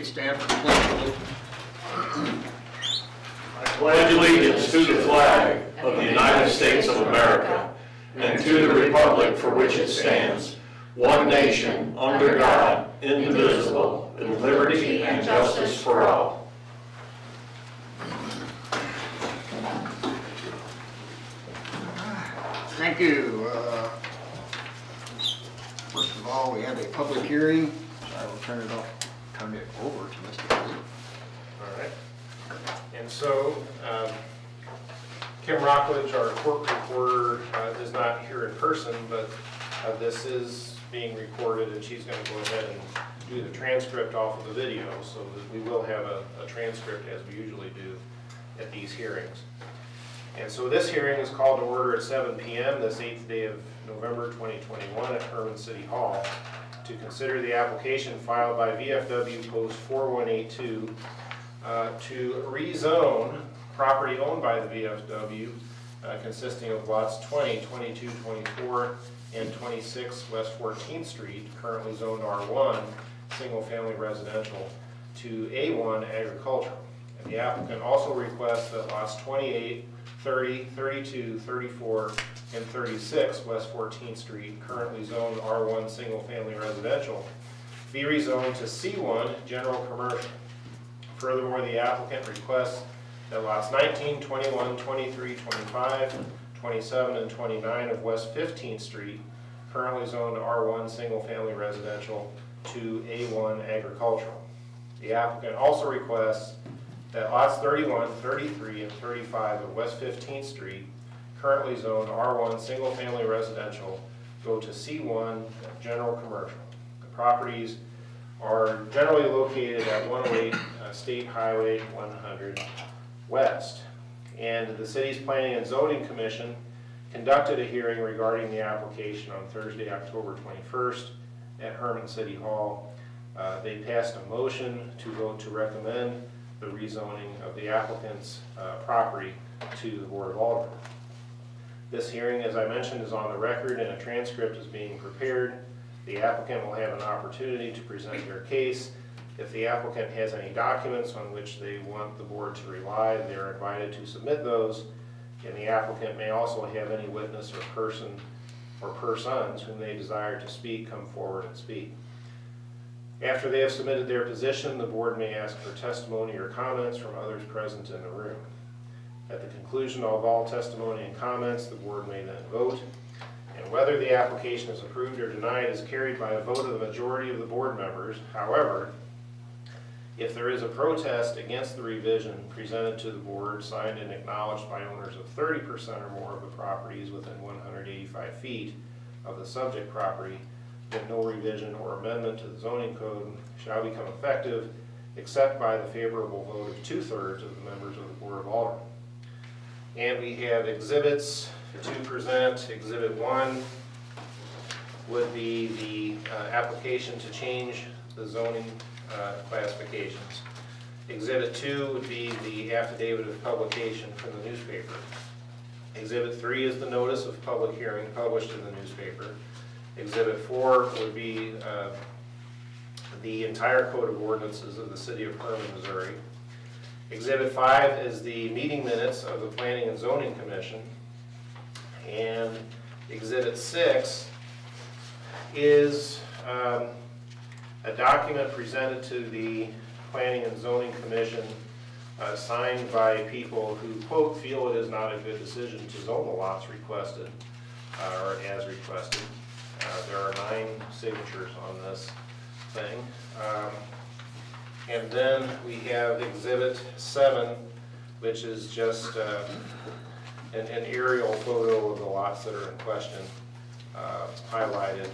Please stand for the pledge. I pledge allegiance to the flag of the United States of America and to the republic for which it stands, one nation, under God, indivisible, with liberty and justice for all. Thank you. First of all, we have a public hearing, so I will turn it over to Mr. Lee. All right. And so, Kim Rockledge, our court reporter, is not here in person, but this is being recorded, and she's going to go ahead and do the transcript off of the video, so that we will have a transcript as we usually do at these hearings. And so this hearing is called to order at 7 p.m. this 8th day of November 2021 at Hermann City Hall to consider the application filed by VFW Post 4182 to rezone property owned by the VFW consisting of lots 20, 22, 24, and 26 West 14th Street, currently zoned R1, single-family residential, to A1 agricultural. And the applicant also requests that lots 28, 30, 32, 34, and 36 West 14th Street, currently zoned R1 single-family residential, be rezoned to C1 general commercial. Furthermore, the applicant requests that lots 19, 21, 23, 25, 27, and 29 of West 15th Street, currently zoned R1 single-family residential, to A1 agricultural. The applicant also requests that lots 31, 33, and 35 of West 15th Street, currently zoned R1 single-family residential, go to C1 general commercial. The properties are generally located at 108 State Highway 100 West. And the city's Planning and Zoning Commission conducted a hearing regarding the application on Thursday, October 21st at Hermann City Hall. They passed a motion to vote to recommend the rezoning of the applicant's property to the Board of Aldermen. This hearing, as I mentioned, is on the record and a transcript is being prepared. The applicant will have an opportunity to present their case. If the applicant has any documents on which they want the board to rely, they are invited to submit those. And the applicant may also have any witness or person or persons whom they desire to speak come forward and speak. After they have submitted their position, the board may ask for testimony or comments from others present in the room. At the conclusion of all testimony and comments, the board may then vote. And whether the application is approved or denied is carried by a vote of the majority of the board members. However, if there is a protest against the revision presented to the board, signed and acknowledged by owners of 30% or more of the properties within 185 feet of the subject property, then no revision or amendment to the zoning code shall become effective except by the favorable vote of 2/3 of the members of the Board of Aldermen. And we have exhibits to present. Exhibit 1 would be the application to change the zoning classifications. Exhibit 2 would be the affidavit of publication from the newspaper. Exhibit 3 is the notice of public hearing published in the newspaper. Exhibit 4 would be the entire code of ordinances of the city of Hermann, Missouri. Exhibit 5 is the meeting minutes of the Planning and Zoning Commission. And Exhibit 6 is a document presented to the Planning and Zoning Commission signed by people who, quote, feel it is not a good decision to zone the lots requested or as requested. There are 9 signatures on this thing. And then we have Exhibit 7, which is just an aerial photo of the lots that are in question, highlighted,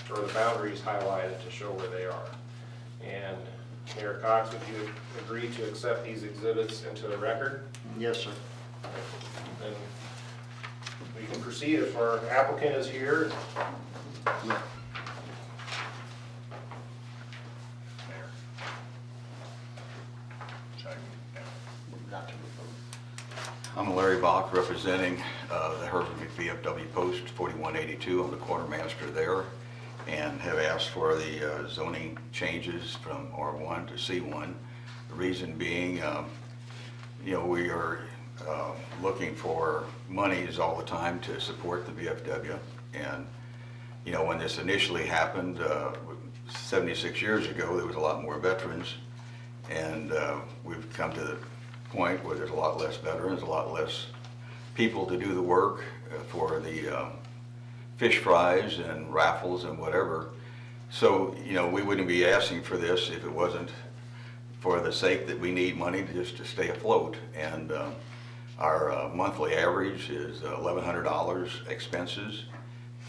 or the boundaries highlighted to show where they are. And Mayor Cox, would you agree to accept these exhibits into the record? Yes, sir. Then we can proceed if our applicant is here. Yeah. I'm Larry Bach, representing the Hermann VFW Post 4182. I'm the quartermaster there. and have asked for the zoning changes from R1 to C1. The reason being, we are looking for monies all the time to support the VFW. And, when this initially happened, 76 years ago, there was a lot more veterans. And we've come to the point where there's a lot less veterans, a lot less people to do the work for the fish fries and raffles and whatever. So, we wouldn't be asking for this if it wasn't for the sake that we need money just to stay afloat. And our monthly average is $1,100 expenses,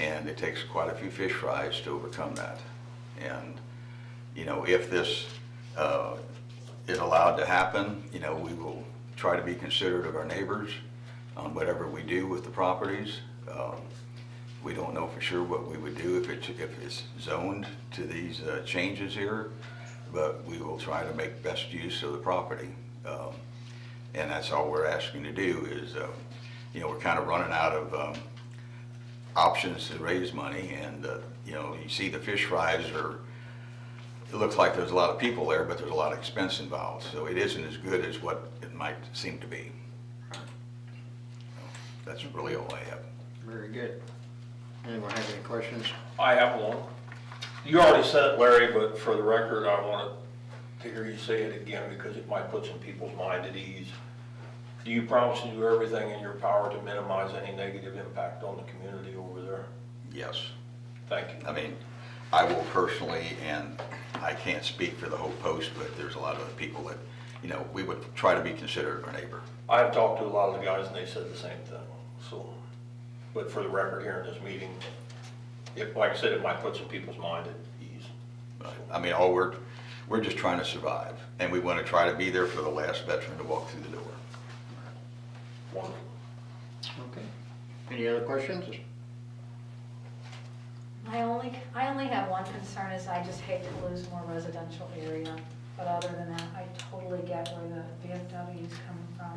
and it takes quite a few fish fries to overcome that. And, if this is allowed to happen, we will try to be considerate of our neighbors on whatever we do with the properties. We don't know for sure what we would do if it's zoned to these changes here, but we will try to make best use of the property. And that's all we're asking to do is, we're kind of running out of options to raise money. And, you see the fish fries it looks like there's a lot of people there, but there's a lot of expense involved. So it isn't as good as what it might seem to be. That's really all I have. Very good. Anyone have any questions? I have one. You already said it, Larry, but for the record, I wanted to hear you say it again because it might put some people's mind at ease. Do you promise to do everything in your power to minimize any negative impact on the community over there? Yes. Thank you. I mean, I will personally, and I can't speak for the whole post, but there's a lot of other people that, we would try to be considerate of our neighbor. I've talked to a lot of the guys and they said the same thing. So, but for the record here in this meeting, like I said, it might put some people's mind at ease. I mean, we're just trying to survive, and we want to try to be there for the last veteran to walk through the door. Wonderful. Okay. Any other questions? I only have one concern is I just hate to lose more residential area. But other than that, I totally get where the VFW is coming from.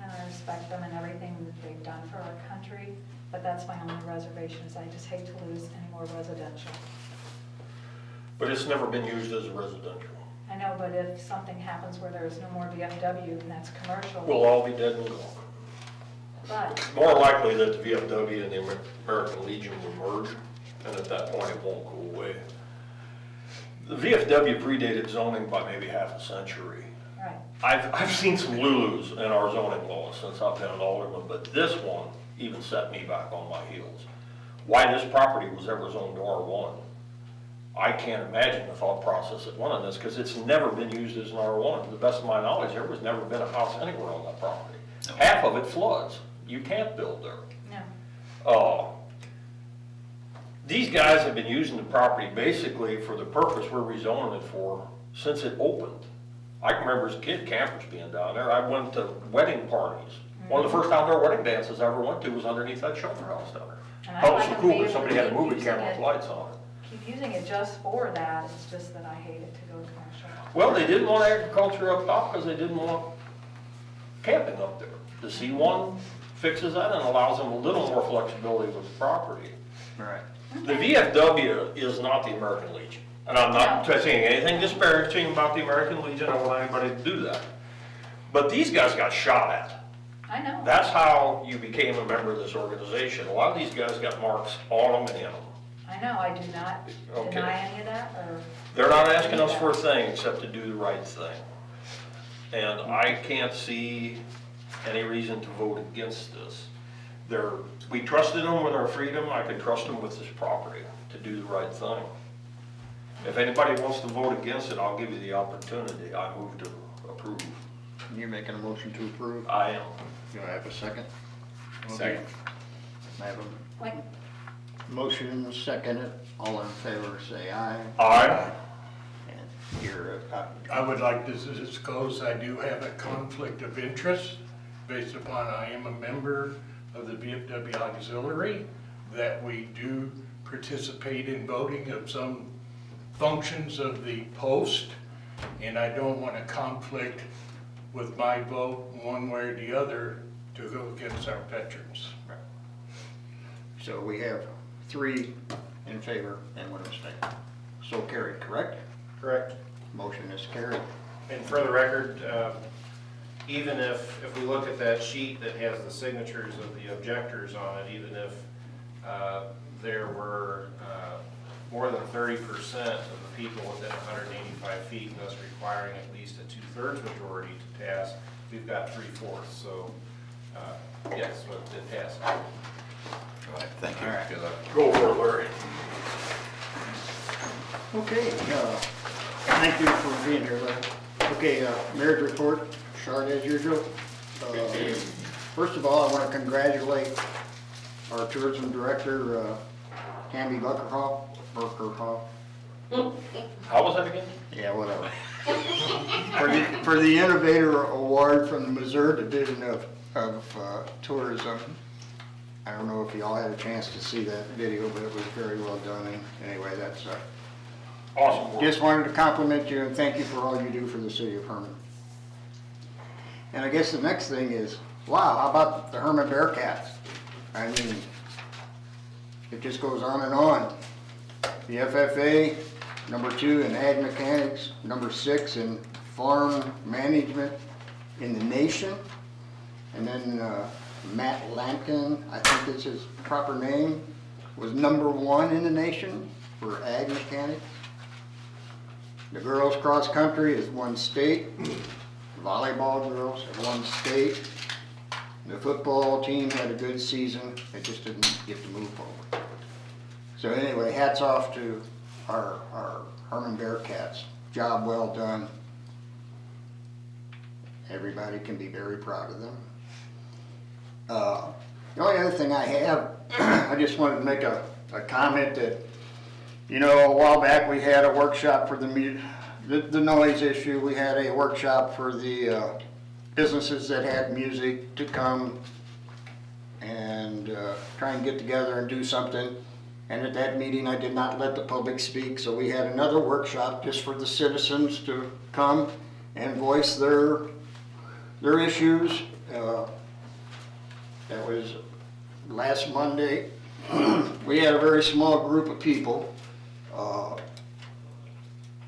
And I respect them and everything that they've done for our country. But that's my only reservation is I just hate to lose any more residential. But it's never been used as a residential. I know, but if something happens where there's no more VFW and that's commercial. We'll all be dead and gone. But, More likely that the VFW and the American Legion will merge, and at that point it won't go away. The VFW predated zoning by maybe half a century. right, I've seen some Lulus in our zoning laws since I've been an alderman, but this one even set me back on my heels. Why this property was ever zoned R1, I can't imagine the thought process that went on this, because it's never been used as an R1. To the best of my knowledge, there was never been a house anywhere on that property. No. Half of it floods. You can't build there. no, These guys have been using the property basically for the purpose we're rezoning it for since it opened. I can remember as a kid campers being down there. I went to wedding parties. One of the first outdoor wedding dances I ever went to was underneath that shelter house down there. And I That was like so them cool, being but able somebody to had a keep movie using camera with it. lights on it. keep using it just for that, it's just that I hate it to go commercial. Well, they didn't want agriculture up top because they didn't want camping up there. The C1 fixes that and allows them a little more flexibility with the property. All right. The VFW is not the American Legion. And I'm not saying anything disparaging about the American Legion. I don't want anybody to do that. But these guys got shot at. I know. That's how you became a member of this organization. A lot of these guys got marks on them and in them. I know, I do not Okay. deny any of that, or. They're not asking us for a thing except to do the right thing. And I can't see any reason to vote against this. We trusted them with our freedom. I can trust them with this property to do the right thing. If anybody wants to vote against it, I'll give you the opportunity. I move to approve. You're making a motion to approve? I am. You want to have a second? Second. I have a Like, motion and a second. All in favor, say aye. Aye. And here, I would like to disclose I do have a conflict of interest based upon I am a member of the VFW Auxiliary, that we do participate in voting of some functions of the post, and I don't want to conflict with my vote one way or the other to go against our veterans. so we have three in favor and one abstain. So carried, correct? Correct. Motion is carried. And for the record, even if we look at that sheet that has the signatures of the objectors on it, even if there were more than 30% of the people within 185 feet, thus requiring at least a 2/3 majority to pass, we've got 3/4. So yes, what did pass. All right, thank you. All right. Good luck. Go for it, Larry. Okay, thank you for being here, Larry. Okay, mayor's report, short as usual. First of all, I want to congratulate our tourism director, Tammy Buckerhoff. How was that again? Yeah, whatever. For the Innovator Award from the Missouri Division of Tourism. I don't know if y'all had a chance to see that video, but it was very well done. And anyway, that's Awesome work. just wanted to compliment you and thank you for all you do for the city of Hermann. And I guess the next thing is, wow, how about the Hermann Bearcats? I mean, it just goes on and on. The FFA, #2 in ag mechanics, #6 in farm management in the nation. And then Matt Lankin, I think is his proper name, was #1 in the nation for ag mechanics. The girls cross country is won state. Volleyball girls have won state. The football team had a good season. They just didn't get to move forward. So anyway, hats off to our Hermann Bearcats. Job well done. Everybody can be very proud of them. The only other thing I have, I just wanted to make a comment that, you know, a while back we had a workshop for the noise issue. We had a workshop for the businesses that had music to come and try and get together and do something. And at that meeting, I did not let the public speak, so we had another workshop just for the citizens to come and voice their issues. That was last Monday. We had a very small group of people.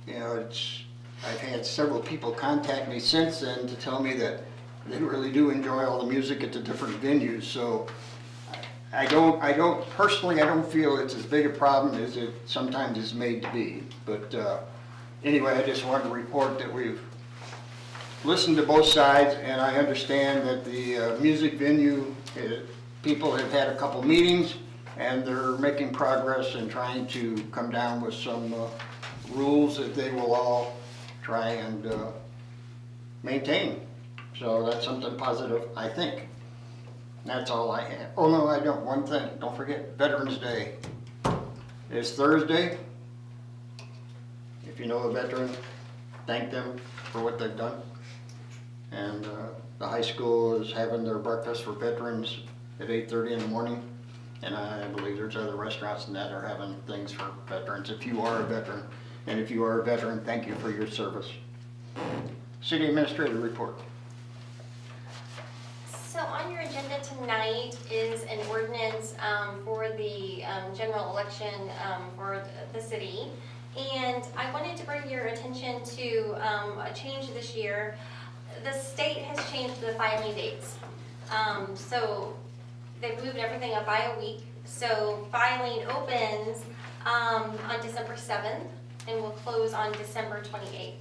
You know, I've had several people contact me since then to tell me that they really do enjoy all the music at the different venues. So personally, I don't feel it's as big a problem as it sometimes is made to be. But anyway, I just wanted to report that we've listened to both sides, and I understand that the music venue people have had a couple meetings, and they're making progress and trying to come down with some rules that they will all try and maintain. So that's something positive, I think. That's all I have. Oh no, I don't. One thing, don't forget, Veterans Day is Thursday. If you know a veteran, thank them for what they've done. And the high school is having their breakfast for veterans at 8:30 in the morning. And I believe there's other restaurants that are having things for veterans. If you are a veteran, and if you are a veteran, thank you for your service. City Administrator report. So on your agenda tonight is an ordinance for the general election for the city. And I wanted to bring your attention to a change this year. The state has changed the filing dates. So they've moved everything up by a week. So filing opens on December 7th and will close on December 28th.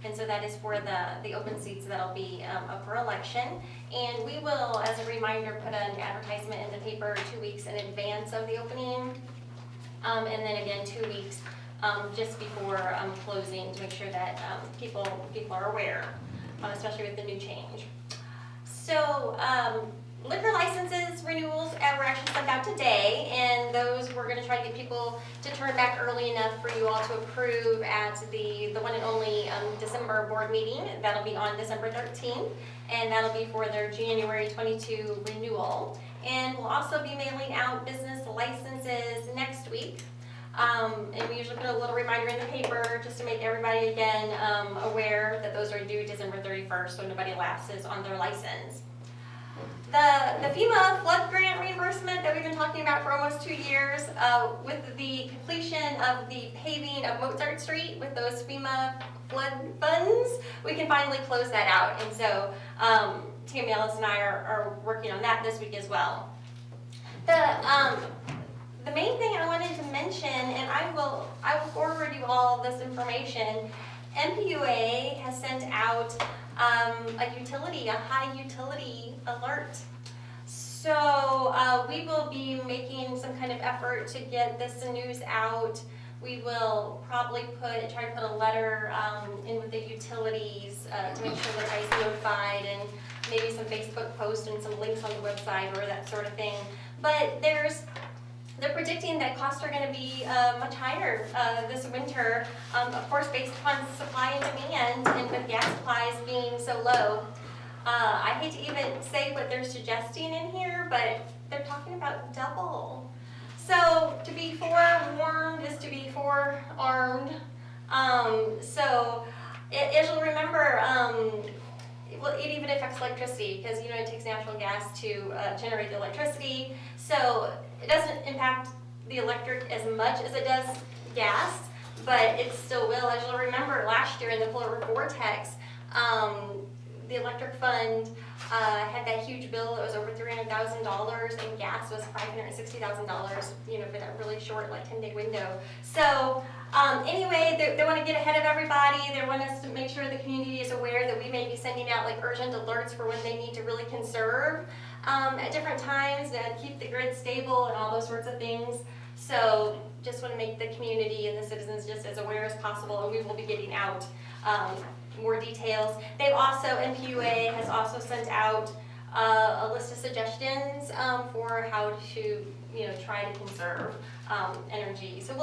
And so that is for the open seats that'll be up for election. And we will, as a reminder, put an advertisement in the paper 2 weeks in advance of the opening. And then again, 2 weeks just before closing to make sure that people are aware, especially with the new change. So liquor licenses renewals were actually sent out today, and those we're going to try to get people to turn back early enough for you all to approve at the one and only December board meeting. That'll be on December 13th, and that'll be for their January 22 renewal. And we'll also be mailing out business licenses next week. And we usually put a little reminder in the paper just to make everybody again aware that those are due December 31st, so nobody lapses on their license. The FEMA flood grant reimbursement that we've been talking about for almost 2 years, with the completion of the paving of Mozart Street with those FEMA flood funds, we can finally close that out. And so Tammy Ellis and I are working on that this week as well. The main thing I wanted to mention, and I will forward you all this information, MPUA has sent out a high utility alert. So we will be making some kind of effort to get this news out. We will probably try to put a letter in with the utilities to make sure everybody's notified, and maybe some Facebook posts and some links on the website or that sort of thing. But they're predicting that costs are going to be much higher this winter, of course based upon supply and demand, and with gas supplies being so low. I hate to even say what they're suggesting in here, but they're talking about double. So to be forewarned is to be forearmed. So as you'll remember, it even affects electricity, because it takes natural gas to generate the electricity. So it doesn't impact the electric as much as it does gas, but it still will. As you'll remember, last year in the polar vortex, the electric fund had that huge bill that was over $300,000, and gas was $560,000, for that really short, 10-day window. So anyway, they want to get ahead of everybody. They want us to make sure the community is aware that we may be sending out urgent alerts for when they need to really conserve at different times and keep the grid stable and all those sorts of things. So just want to make the community and the citizens just as aware as possible, and we will be getting out more details. MPUA has also sent out a list of suggestions for how to, try to conserve energy. So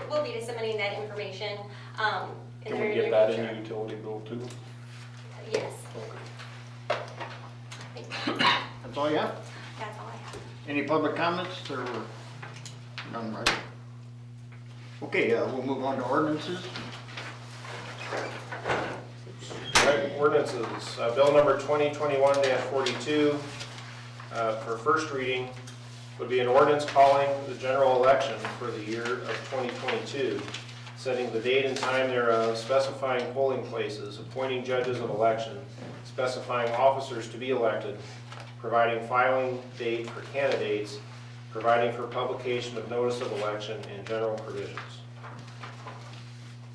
we'll be disseminating that information. Can we get that in the utility bill too? Yes. That's all you have? That's all I have. Any public comments or none, right? Okay, we'll move on to ordinances. Right, ordinances, bill number 2021-42 for first reading would be an ordinance calling the general election for the year of 2022, setting the date and time thereof, specifying polling places, appointing judges of election, specifying officers to be elected, providing filing date for candidates, providing for publication of notice of election, and general provisions.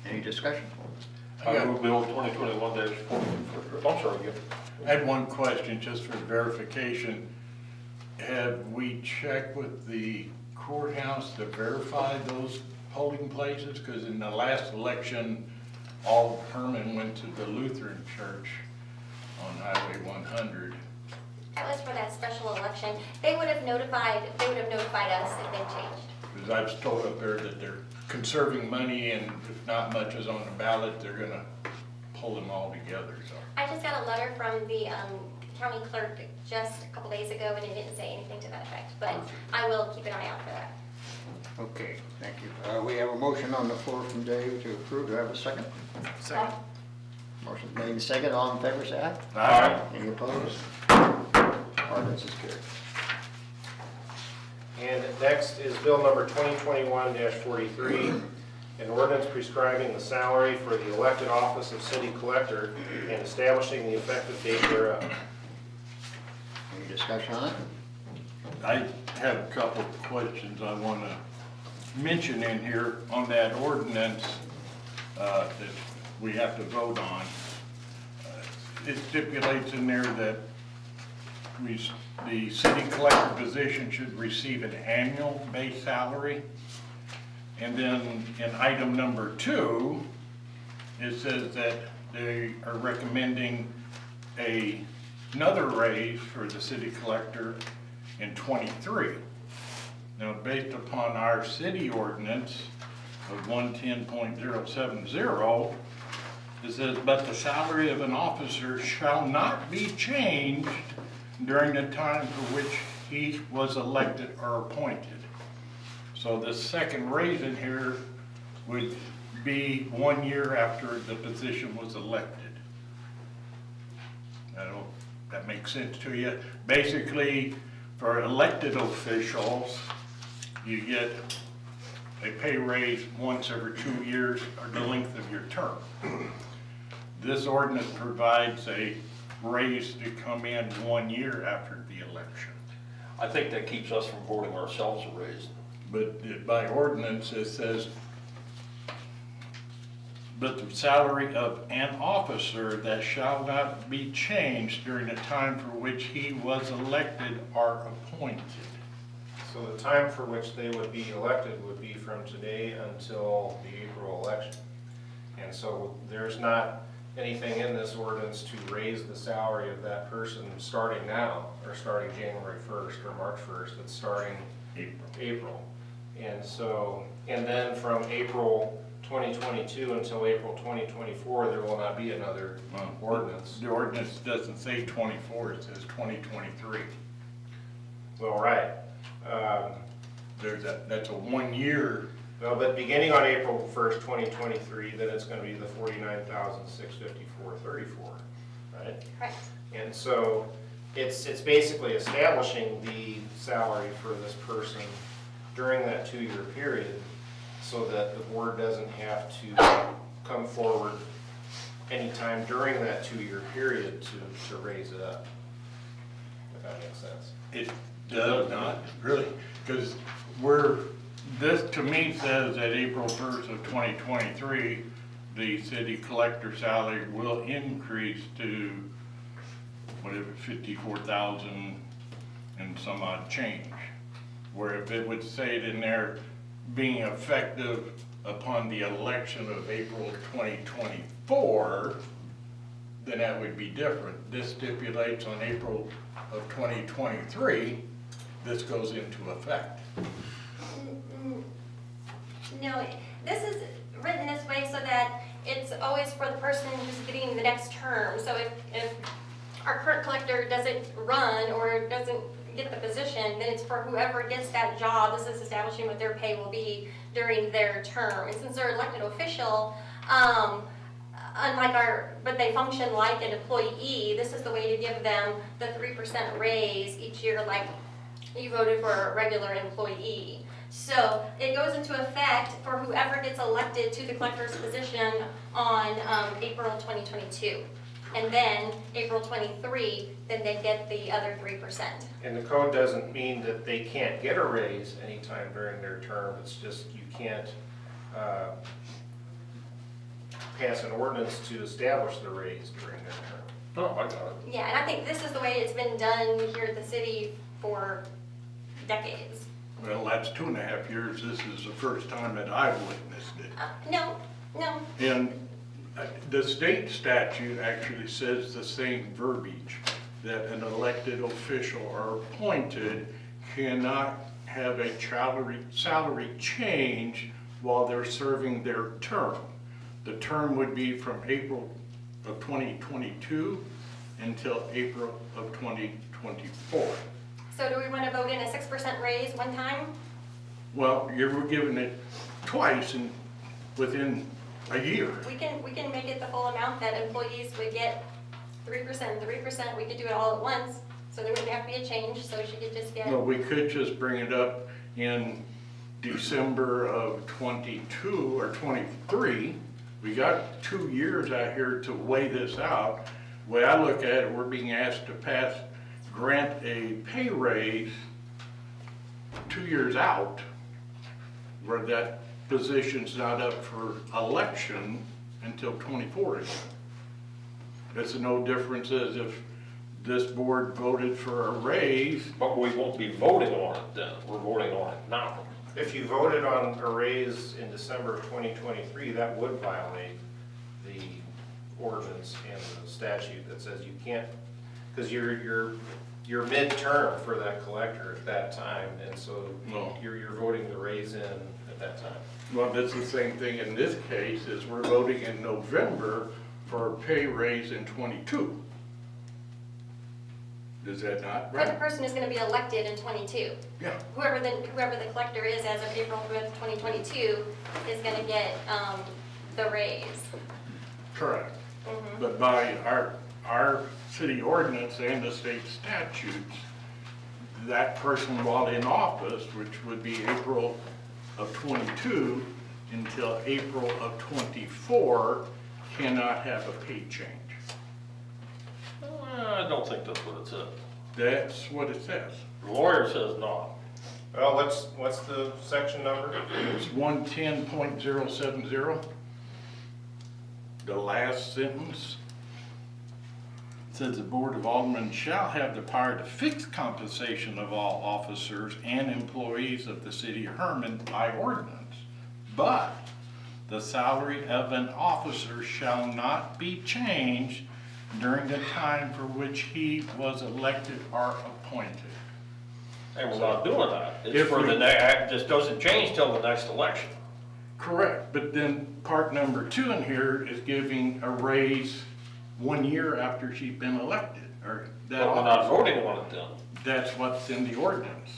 Any discussion? I move bill 2021-40. I'm sorry, you. I had one question just for verification. Have we checked with the courthouse to verify those polling places? Because in the last election, all of Hermann went to the Lutheran church on Highway 100. That was for that special election. They would have notified us if they changed. Because I was told up there that they're conserving money, and if not much is on the ballot, they're gonna pull them all together, so. I just got a letter from the county clerk just a couple days ago, and it didn't say anything to that effect, but I will keep an eye out for that. Okay, thank you. We have a motion on the floor from Dave to approve. Do I have a second? Second. Motion made and second. All in favor, say aye. Aye. Any opposed? Ordinance is carried. And next is bill number 2021-43, an ordinance prescribing the salary for the elected office of city collector and establishing the effective date thereof. Any discussion on it? I have a couple of questions I want to mention in here on that ordinance that we have to vote on. It stipulates in there that the city collector position should receive an annual base salary. And then in item number 2, it says that they are recommending another raise for the city collector in '23. Now, based upon our city ordinance of 110.070, it says, but the salary of an officer shall not be changed during the time for which he was elected or appointed. So the second raise in here would be 1 year after the position was elected. I don't know if that makes sense to you. Basically, for elected officials, you get a pay raise once every 2 years or the length of your term. This ordinance provides a raise to come in 1 year after the election. I think that keeps us from voting ourselves a raise. But by ordinance, it says, but the salary of an officer that shall not be changed during the time for which he was elected or appointed. So the time for which they would be elected would be from today until the April election. And so there's not anything in this ordinance to raise the salary of that person starting now, or starting January 1st or March 1st, it's starting April. And so, and then from April 2022 until April 2024, there will not be another ordinance. The ordinance doesn't say 24, it says 2023. Well, right. That's a 1 year. Well, but beginning on April 1st, 2023, then it's gonna be the $49,654.34, right? Right. And so it's basically establishing the salary for this person during that 2-year period so that the board doesn't have to come forward anytime during that 2-year period to raise it up, if that makes sense. It does not, really, because this to me says that April 1st of 2023, the city collector salary will increase to whatever, 54,000 and some odd change. Where if it would say it in there, being effective upon the election of April 2024, then that would be different. This stipulates on April of 2023, this goes into effect. No, this is written this way so that it's always for the person who's getting the next term. So if our current collector doesn't run or doesn't get the position, then it's for whoever gets that job. This is establishing what their pay will be during their term. And since they're elected official, but they function like an employee, this is the way to give them the 3% raise each year like you voted for a regular employee. So it goes into effect for whoever gets elected to the collector's position on April 2022. And then April 23, then they get the other 3%. And the code doesn't mean that they can't get a raise anytime during their term, it's just you can't pass an ordinance to establish the raise during their term. Oh, I got it. Yeah, and I think this is the way it's been done here at the city for decades. Well, that's 2.5 years. This is the first time that I've witnessed it. No. And the state statute actually says the same verbiage, that an elected official or appointed cannot have a salary change while they're serving their term. The term would be from April of 2022 until April of 2024. So do we want to vote in a 6% raise one time? Well, you were given it twice and within a year. We can make it the full amount that employees would get 3%. We could do it all at once, so there wouldn't have to be a change, so she could just get. Well, we could just bring it up in December of 22 or 23. We got 2 years out here to weigh this out. The way I look at it, we're being asked to grant a pay raise 2 years out, where that position's not up for election until 24 again. It's no difference as if this board voted for a raise. But we won't be voting on it then, we're voting on it now. If you voted on a raise in December of 2023, that would violate the ordinance and the statute that says you can't, because you're midterm for that collector at that time, and so No. you're voting the raise in at that time. Well, that's the same thing in this case, is we're voting in November for a pay raise in 22. Is that not For the right? person who's going to be elected in 22. Yeah. Whoever the collector is as of April 5th, 2022 is going to get the raise. Correct. Mhm. But by our city ordinance and the state statutes, that person while in office, which would be April of 22 until April of 24, cannot have a pay change. I don't think that's what it says. That's what it says. The lawyer says not. Well, what's the section number? It's 110.070. The last sentence says the Board of Aldermen shall have the power to fix compensation of all officers and employees of the city of Hermann by ordinance. But the salary of an officer shall not be changed during the time for which he was elected or appointed. And we're not doing that. It's If for we- the next, this doesn't change till the next election. Correct, but then part number 2 in here is giving a raise 1 year after she's been elected, or that But we're not office. voting on it then. That's what's in the ordinance.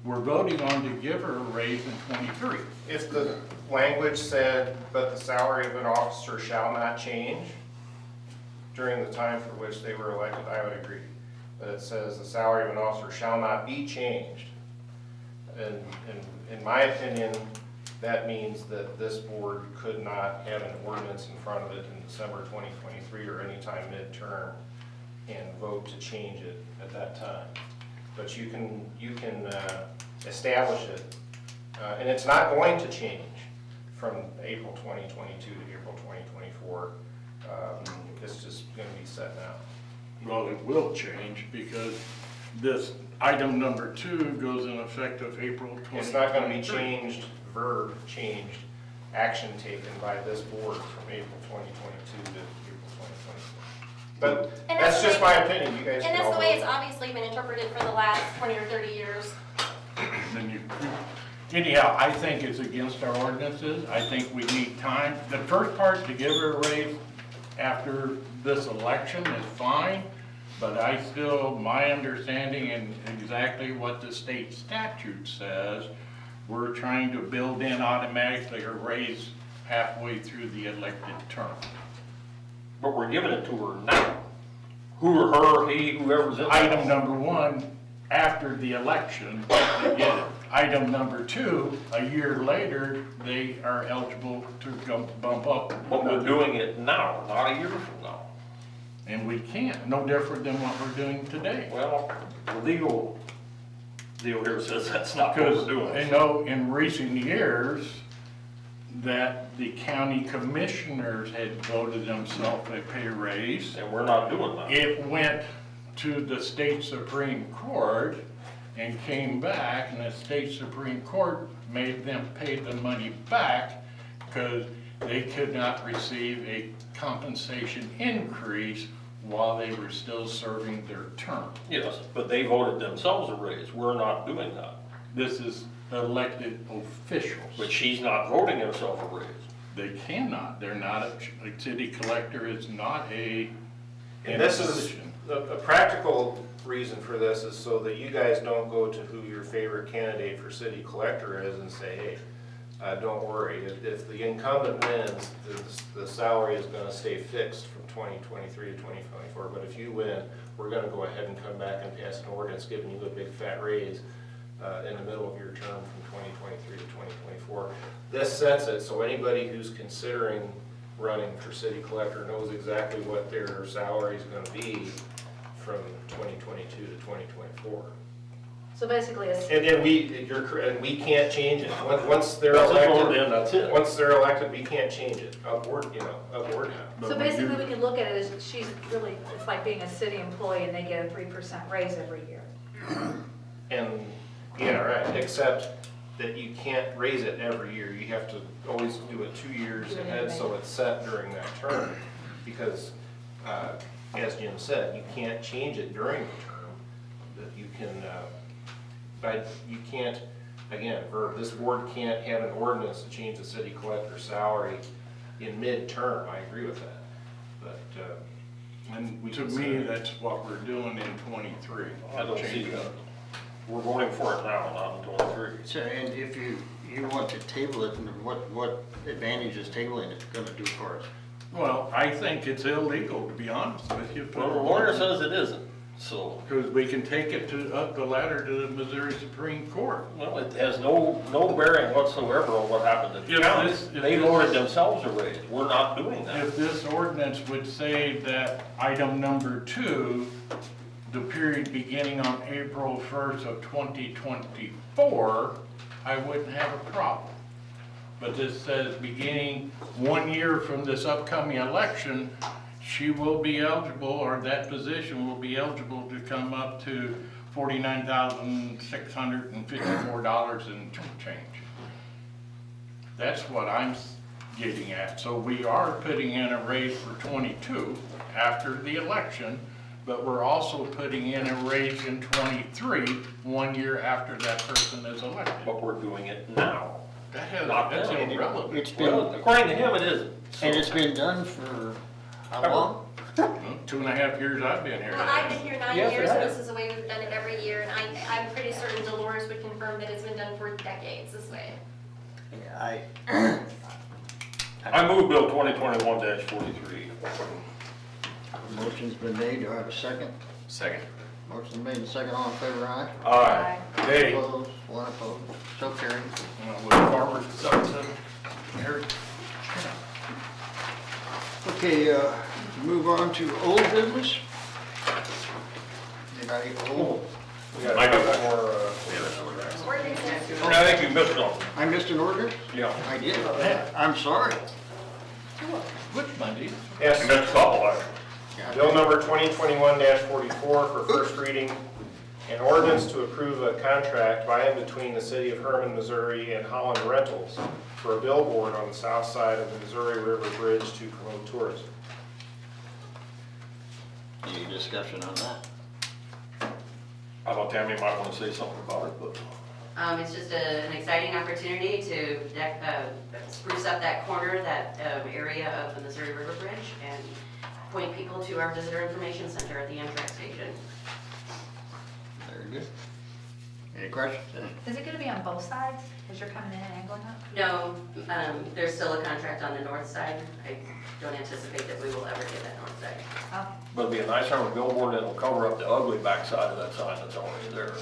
We're voting on to give her a raise in 23. If the language said, but the salary of an officer shall not change during the time for which they were elected, I would agree. But it says the salary of an officer shall not be changed. And in my opinion, that means that this board could not have an ordinance in front of it in December 2023 or any time midterm and vote to change it at that time. But you can establish it, and it's not going to change from April 2022 to April 2024. It's just going to be set now. Well, it will change because this item number 2 goes in effect of April 2023. It's not going to be changed, verb changed, action taken by this board from April 2022 to April 2024. But And that's that's just the my way- opinion, you guys And can that's all the way vote. it's obviously been interpreted for the last 20 or 30 years. Then anyhow, I think it's against our ordinances. I think we need time. The first part, to give her a raise after this election is fine, but my understanding and exactly what the state statute says, we're trying to build in automatically a raise halfway through the elected term. But we're giving it to her now. Who or her, he, whoever's in. Item number 1, after the election, they get it. Item number 2, a year later, they are eligible to bump up. But we're doing it now, not a year from now. And we can't, no different than what we're doing today. Well, the legal deal here says that's not what Because, we're doing. I know in recent years, that the county commissioners had voted themselves a pay raise. And we're not doing that. It went to the state Supreme Court and came back, and the state Supreme Court made them pay the money back because they could not receive a compensation increase while they were still serving their term. Yes, but they voted themselves a raise. We're not doing that. This is elected officials. But she's not voting herself a raise. They cannot, they're not, a city collector is not a. And this is, position. a practical reason for this is so that you guys don't go to who your favorite candidate for city collector is and say, hey, don't worry, if the incumbent wins, the salary is gonna stay fixed from 2023 to 2024. But if you win, we're gonna go ahead and come back and pass an ordinance giving you a big fat raise in the middle of your term from 2023 to 2024. This sets it so anybody who's considering running for city collector knows exactly what their salary is gonna be from 2022 to 2024. So basically, it's, And then we can't change it. Once they're That's it, elected, that's it. once they're elected, we can't change it, upward, upward now. But so we basically, do- we can look at it as she's really, it's like being a city employee and they get a 3% raise every year. And, yeah, right, except that you can't raise it every year. You have to always do it 2 years Do it in ahead, so May. it's set during that term. Because, as Jim said, you can't change it during the term, but you can, but you can't, again, this board can't have an ordinance to change the city collector's salary in mid-term. I agree with that. But, And we to can me, say- that's what we're doing in 23. I don't see Change that. it. We're voting for it now, not in 23. So, and if you want to table it, what advantage is tabling it gonna do for us? Well, I think it's illegal, to be honest with you. Well, the lawyer says it isn't, so. Because we can take it up the ladder to the Missouri Supreme Court. Well, it has no bearing whatsoever on what happened at the If county. this- if They this- lowered themselves a rate. We're not doing that. If this ordinance would say that item number 2, the period beginning on April 1st of 2024, I wouldn't have a problem. But this says beginning 1 year from this upcoming election, she will be eligible, or that position will be eligible to come up to $49,654 and change. That's what I'm getting at. So we are putting in a raise for 22 after the election, but we're also putting in a raise in 23, 1 year after that person is elected. But we're doing it now. That's irrelevant. It's Well, been, according to him, it isn't. and it's been done for how long? 2.5 years I've been here. Well, I've been here 9 Yes, it years, and has. this is the way we've done it every year, and I'm pretty certain Dolores would confirm that it's been done for decades this way. Yeah, I move Bill 2021-43. Motion's been made, do I have a second? Second. Motion made and second, all in favor, aye? Aye. Hey. Opposed, one opposed, so carried. Look forward to something. Here. Okay, move on to old business. Anybody old? We got a I do. couple more, Ordinances. I think you missed one. I missed an order? Yeah. I did, I'm sorry. Which Monday? yes, You missed a couple, I. bill number 2021-44 for first reading. An ordinance to approve a contract by and between the city of Hermann, Missouri and Holland Rentals for a billboard on the south side of the Missouri River Bridge to promote tourism. Any discussion on that? I thought Tammy might want to say something about it, but. It's just an exciting opportunity to spruce up that corner, that area of the Missouri River Bridge, and point people to our visitor information center at the Amtrak station. Very good. Any questions? Is it gonna be on both sides, as you're coming in and angling up? No, there's still a contract on the north side. I don't anticipate that we will ever get that north side. Oh, But it'll be a nice round billboard that'll cover up the ugly backside of that sign that's already there.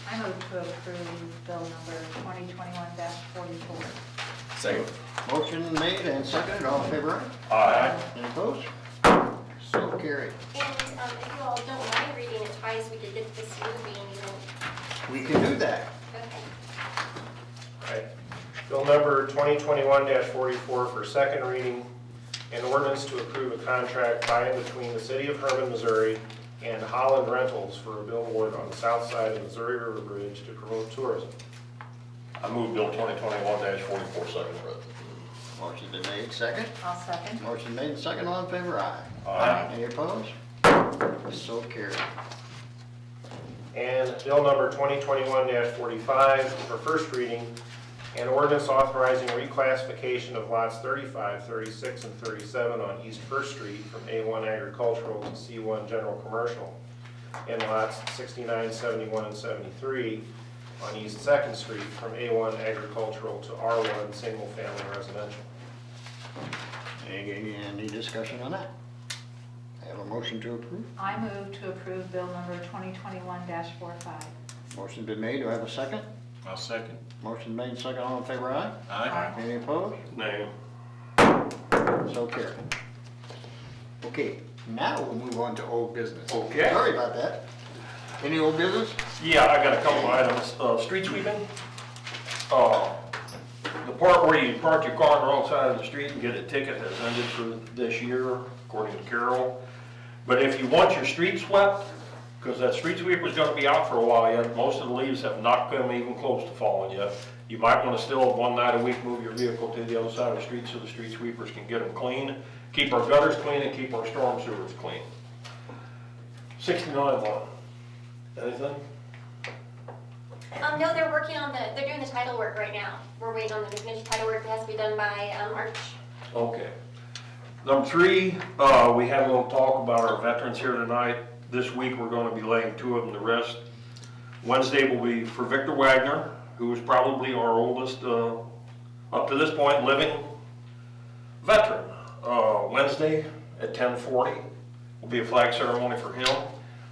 I move to approve bill number 2021-44. Second. Motion made and seconded, all in favor, aye? Aye. Any opposed? So carried. And if you all don't mind reading it twice, we could get this moving, We can do that. okay. Right. Bill number 2021-44 for second reading. An ordinance to approve a contract by and between the city of Hermann, Missouri and Holland Rentals for a billboard on the south side of the Missouri River Bridge to promote tourism. I move Bill 2021-44 second read. Motion been made, second. I'll second. Motion made and second, all in favor, aye? Aye. Any opposed? So carried. And bill number 2021-45 for first reading, an ordinance authorizing reclassification of lots 35, 36, and 37 on East First Street from A1 agricultural to C1 general commercial, and lots 69, 71, and 73 on East Second Street from A1 agricultural to R1 single family residential. Any discussion on that? I have a motion to approve. I move to approve bill number 2021-45. Motion been made, do I have a second? I'll second. Motion made and second, all in favor, aye? Aye. Any opposed? Nay. So carried. Okay, now we'll move on to old business. Okay. Sorry about that. Any old business? Yeah, I got a couple items. Street sweeping. The part where you park your car on the wrong side of the street and get a ticket has ended for this year, according to Carol. But if you want your street swept, because that street sweeper's gonna be out for a while yet, most of the leaves have not come even close to falling yet. You might wanna still, one night a week, move your vehicle to the other side of the street so the street sweepers can get them clean, keep our gutters clean, and keep our storm sewers clean. 69-1. Anything? No, they're working on they're doing the title work right now. We're waiting on them to finish title work. It has to be done by March. Okay. Number 3, we had a little talk about our veterans here tonight. This week, we're gonna be laying 2 of them to rest. Wednesday will be for Victor Wagner, who is probably our oldest, up to this point, living veteran. Wednesday at 10:40 will be a flag ceremony for him.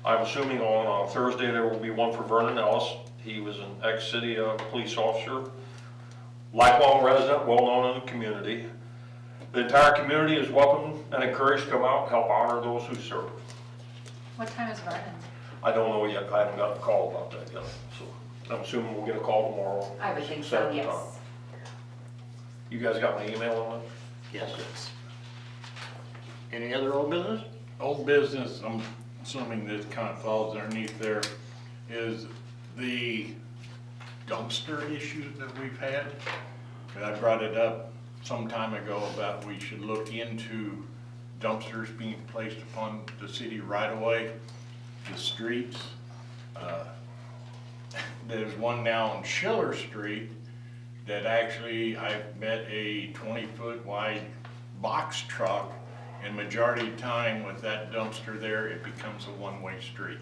I'm assuming on Thursday there will be one for Vernon Ellis. He was an ex-city police officer, lifelong resident, well-known in the community. The entire community is welcome and encouraged to come out and help honor those who serve. What time is Vernon? I don't know yet, I haven't gotten a call about that yet, so I'm assuming we'll get a call tomorrow. I would think so, Set the yes. time. You guys got my email on that? Yes. Any other old business? Old business, I'm assuming this kind of falls underneath there, is the dumpster issue that we've had. I brought it up some time ago about we should look into dumpsters being placed upon the city right away, the streets. There's one now on Schiller Street that actually I've met a 20-foot wide box truck, and majority of the time with that dumpster there, it becomes a one-way street.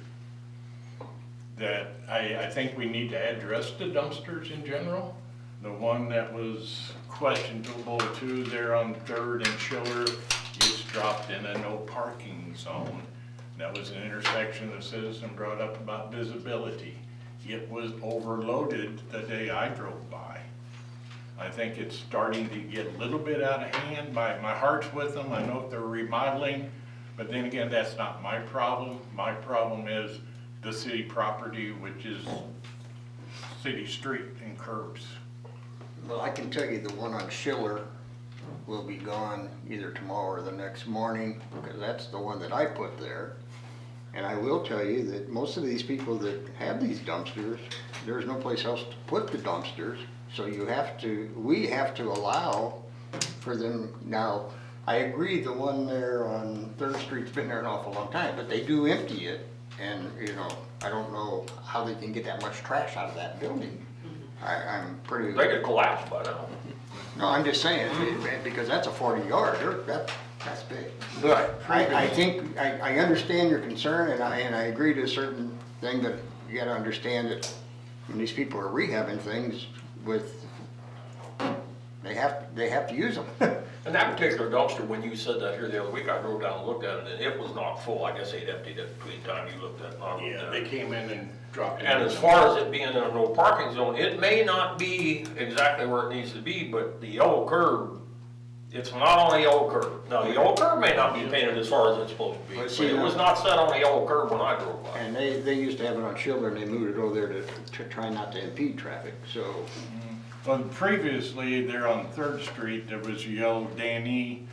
That I think we need to address the dumpsters in general. The one that was questionable too there on 3rd and Schiller, it's dropped in a no parking zone. That was an intersection the citizen brought up about visibility. It was overloaded the day I drove by. I think it's starting to get a little bit out of hand. My heart's with them. I know if they're remodeling, but then again, that's not my problem. My problem is the city property, which is city street and curbs. Well, I can tell you the one on Schiller will be gone either tomorrow or the next morning, because that's the one that I put there. And I will tell you that most of these people that have these dumpsters, there's no place else to put the dumpsters. So we have to allow for them. Now, I agree the one there on 3rd Street's been there an awful long time, but they do empty it. And, I don't know how they can get that much trash out of that building. I'm pretty. They could collapse by now. No, I'm just saying, because that's a 40-yard, that's big. But I think, I understand your concern, and I agree to a certain thing, but you gotta understand that when these people are rehabbing things they have to use them. And that particular dumpster, when you said that here the other week, I drove down and looked at it, and it was not full. I guess they'd emptied it between the time you looked at it. Yeah, they came in and dropped it. And as far as it being in a no parking zone, it may not be exactly where it needs to be, but the yellow curb, it's not on a yellow curb. Now, the yellow curb may not be painted as far as it's supposed to be, But but see, it was not set on a yellow curb when I drove by. And they used to have it on Schiller, and they moved it over there to try not to impede traffic, so. Well, previously, there on 3rd Street, there was a yellow Dane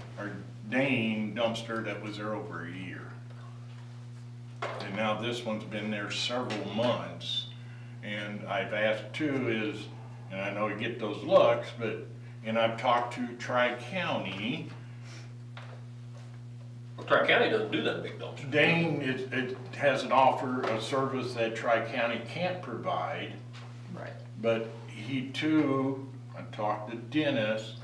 dumpster that was there over a year. And now this one's been there several months. And I've asked too and I know you get those looks, and I've talked to Tri-County. Well, Tri-County doesn't do that big dumpster. Dane, it has an offer, a service that Tri-County can't provide. Right. But he too, I talked to Dennis,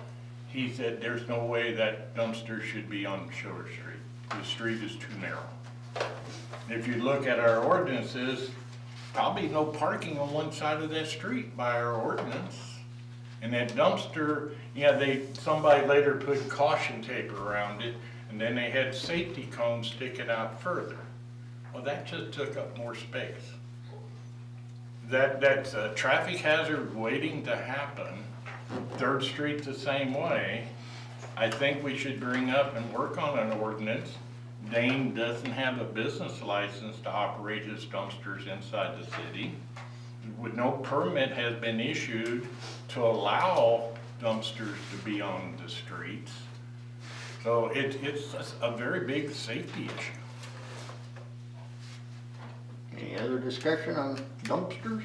he said there's no way that dumpster should be on Schiller Street. The street is too narrow. If you look at our ordinances, probably no parking on one side of that street by our ordinance. And that dumpster, somebody later put caution tape around it, and then they had safety cones sticking out further. Well, that just took up more space. That's a traffic hazard waiting to happen. 3rd Street the same way. I think we should bring up and work on an ordinance. Dane doesn't have a business license to operate his dumpsters inside the city. With no permit has been issued to allow dumpsters to be on the streets. So it's a very big safety issue. Any other discussion on dumpsters?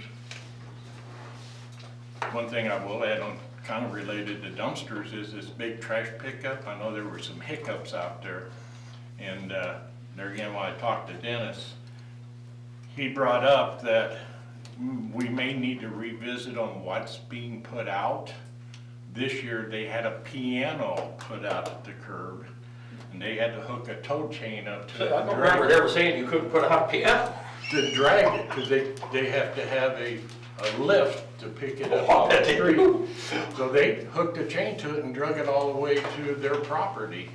One thing I will add on, kind of related to dumpsters, is this big trash pickup. I know there were some hiccups out there. And there again, when I talked to Dennis, he brought up that we may need to revisit on what's being put out. This year, they had a piano put out at the curb, and they had to hook a tow chain up to it. I don't remember ever saying you couldn't put out a piano. To drag it, because they have to have a lift to pick it up Oh, off the they street. do. So they hooked a chain to it and drug it all the way to their property.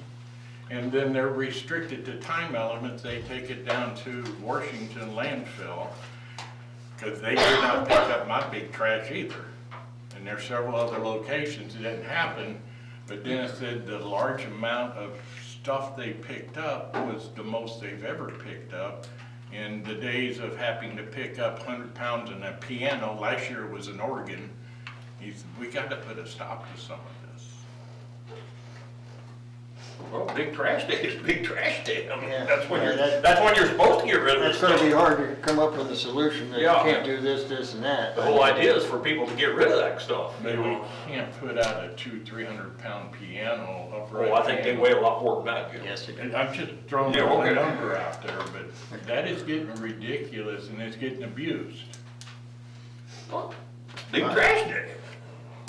and then they're restricted to time elements. They take it down to Washington landfill, because they did not pick up my big trash either. And there's several other locations it didn't happen, but Dennis said the large amount of stuff they picked up was the most they've ever picked up. In the days of having to pick up 100 pounds in a piano, last year it was an organ, he said, we got to put a stop to some of this. Well, big trash day is big trash day. I mean, Yeah. that's when Yeah, that's when you're supposed to get rid of It's this gonna stuff. be hard to come up with a solution that you Yeah. can't do this, and that. The whole idea is for people to get rid of that stuff. But we can't put out a 200-300 pound piano upright. Well, I think they weigh a lot more than that. Yes, it And I'm just throwing Yeah, a okay. number out there, but that is getting ridiculous and it's getting abused. Big trash day.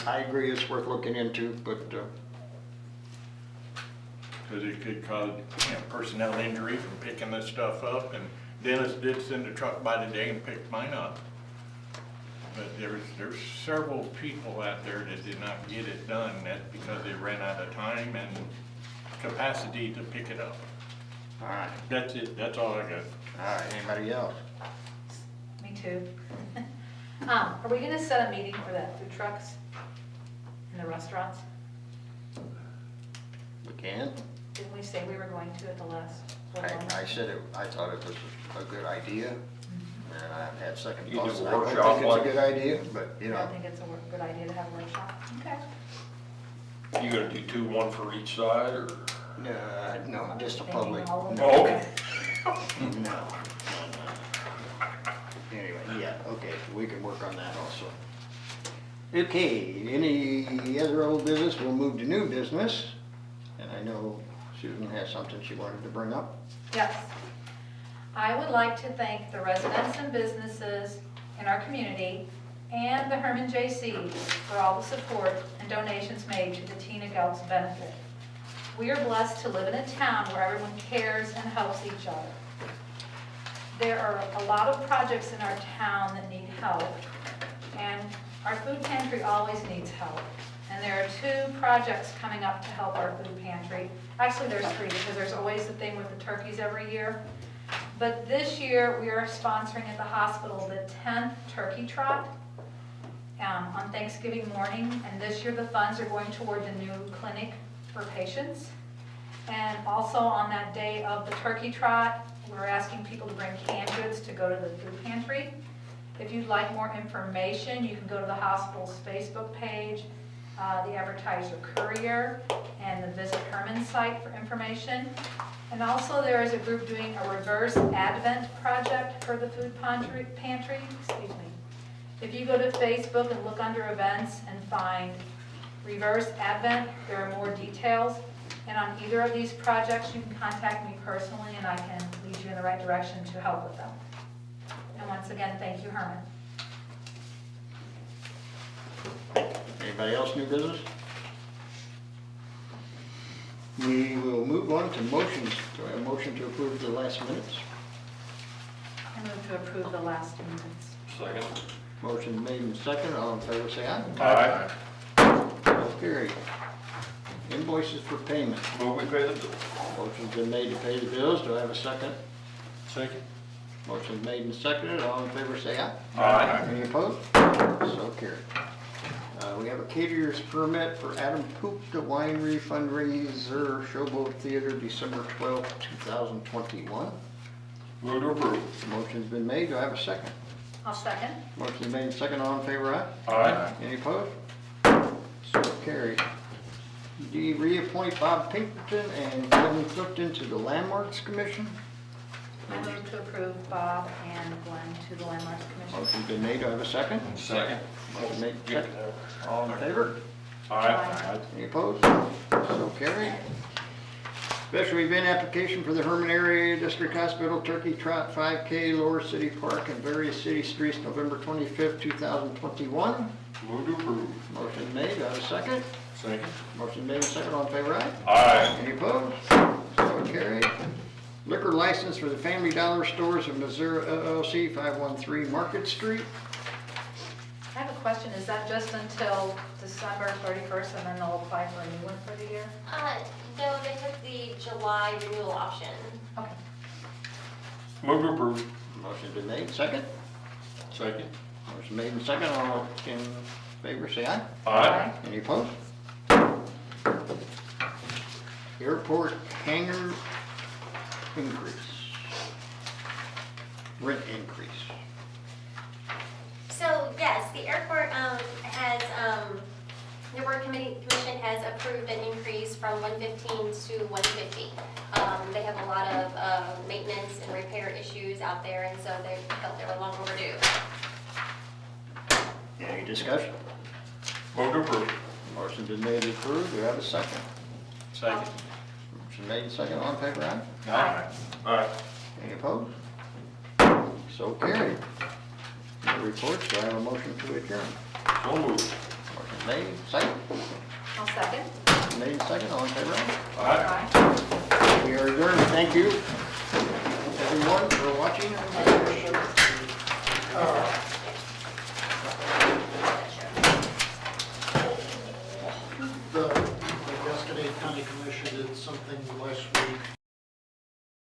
I agree, it's worth looking into, but, Because it could cause, personnel injury from picking this stuff up, and Dennis did send a truck by today and picked mine up. But there's several people out there that did not get it done, that's because they ran out of time and capacity to pick it up. all right, That's it, that's all I got. all right, anybody else? Me too. Are we gonna set a meeting for that food trucks in the restaurants? We can. Didn't we say we were going to at the last? I said it, I thought it was a good idea, and I've had second You thoughts. do a I don't workshop think it's a like- good idea, but, you I know, think it's a good idea to have a workshop. Okay. You gonna do two, one for each side, or? no, just a Thinking public. all of No. Oh, okay. No. Anyway, yeah, okay, we can work on that also. Okay, any other old business? We'll move to new business. And I know Susan has something she wanted to bring up. Yes. I would like to thank the residents and businesses in our community and the Hermann JCs for all the support and donations made to the Teen Adults benefit. We are blessed to live in a town where everyone cares and helps each other. There are a lot of projects in our town that need help, and our food pantry always needs help. And there are 2 projects coming up to help our food pantry. Actually, there's 3, because there's always the thing with the turkeys every year. But this year, we are sponsoring at the hospital the 10th turkey trot on Thanksgiving morning. And this year, the funds are going toward the new clinic for patients. And also on that day of the turkey trot, we're asking people to bring canned goods to go to the food pantry. If you'd like more information, you can go to the hospital's Facebook page, the Advertiser Courier, and the Visit Hermann site for information. And also there is a group doing a reverse Advent project for the food pantry. Excuse me. If you go to Facebook and look under events and find Reverse Advent, there are more details. And on either of these projects, you can contact me personally and I can lead you in the right direction to help with them. And once again, thank you, Herman. Anybody else new business? We will move on to motions. Do I have a motion to approve the last minutes? I move to approve the last minutes. Second. Motion made and second, all in favor say aye. Aye. So carried. Invoices for payment. Move we pay the bill. Motion's been made to pay the bills, do I have a second? Second. Motion's made and seconded, all in favor say aye. Aye. Any opposed? So carried. We have a caterer's permit for Adam Poop, the Winery Fundraiser Showboat Theater, December 12th, 2021. Move to approve. Motion's been made, do I have a second? I'll second. Motion's made and seconded, all in favor aye. Aye. Any opposed? So carried. D, reappoint Bob Pinkerton and Glenn Clifton to the Landmarks Commission. I move to approve Bob and Glenn to the Landmarks Commission. Motion's been made, do I have a second? Second. Motion made, second. All in favor? Aye. Any opposed? So carried. Special event application for the Hermann Area District Hospital Turkey Trot 5K, Lower City Park and various city streets, November 25th, 2021. Move to approve. Motion made, do I have a second? Second. Motion made, second, all in favor, aye? Aye. Any opposed? So carried. Liquor license for the Family Dollar Stores of Missouri LLC, 513 Market Street. I have a question, is that just until December 31st and then they'll apply for a new one for the year? No, they took the July renewal option. Okay. Move to approve. Motion's been made, second. Second. Motion made and second, all in favor, say aye. Aye. Any opposed? Airport hangar increase. Rent increase. So yes, the airport has, the board commission has approved an increase from 115 to 150. They have a lot of maintenance and repair issues out there, and so they felt they were long overdue. Any discussion? Move to approve. Motion's been made and approved, do we have a second? Second. Motion made and second, all in favor, aye? Aye. Aye. Any opposed? So carried. No reports, do I have a motion to adjourn? So moved. Motion made, second. I'll second. Motion made and second, all in favor, aye? Aye. Aye. We are adjourned, thank you, everyone, for watching.